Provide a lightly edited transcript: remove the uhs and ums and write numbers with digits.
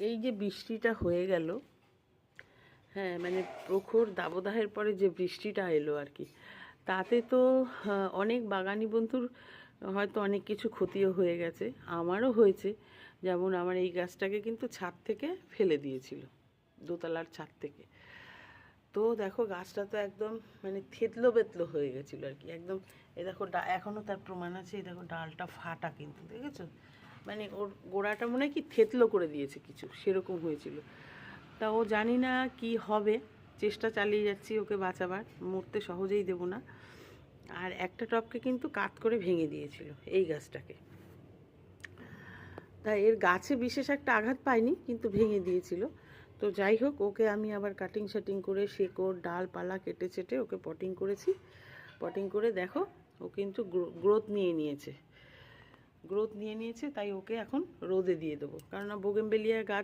এই যে বৃষ্টিটা হয়ে গেল, হ্যাঁ মানে প্রখর দাবদাহের পরে যে বৃষ্টিটা এলো আর কি, তাতে তো অনেক বাগানি বন্ধুর হয়তো অনেক কিছু ক্ষতিও হয়ে গেছে, আমারও হয়েছে। যেমন আমার এই গাছটাকে কিন্তু ছাদ থেকে ফেলে দিয়েছিল, দোতলার ছাদ থেকে। তো দেখো গাছটা তো একদম মানে থেতলো বেতলো হয়ে গেছিলো আর কি, একদম। এ দেখো এখনও তার প্রমাণ আছে, এই দেখো ডালটা ফাটা, কিন্তু দেখেছো মানে ওর গোড়াটা মনে হয় কি থেতলো করে দিয়েছে কিছু, সেরকম হয়েছিল। তা ও জানি না কি হবে, চেষ্টা চালিয়ে যাচ্ছি ওকে বাঁচাবার, মরতে সহজেই দেব না। আর একটা টবকে কিন্তু কাত করে ভেঙে দিয়েছিল এই গাছটাকে, তাই এর গাছে বিশেষ একটা আঘাত পায়নি, কিন্তু ভেঙে দিয়েছিল। তো যাই হোক, ওকে আমি আবার কাটিং শাটিং করে শেকড় ডালপালা কেটে চেটে ওকে পটিং করেছি। পটিং করে দেখো ও কিন্তু গ্রোথ নিয়ে নিয়েছে, তাই ওকে এখন রোদে দিয়ে দেবো, কারণ বোগেনভেলিয়া গাছ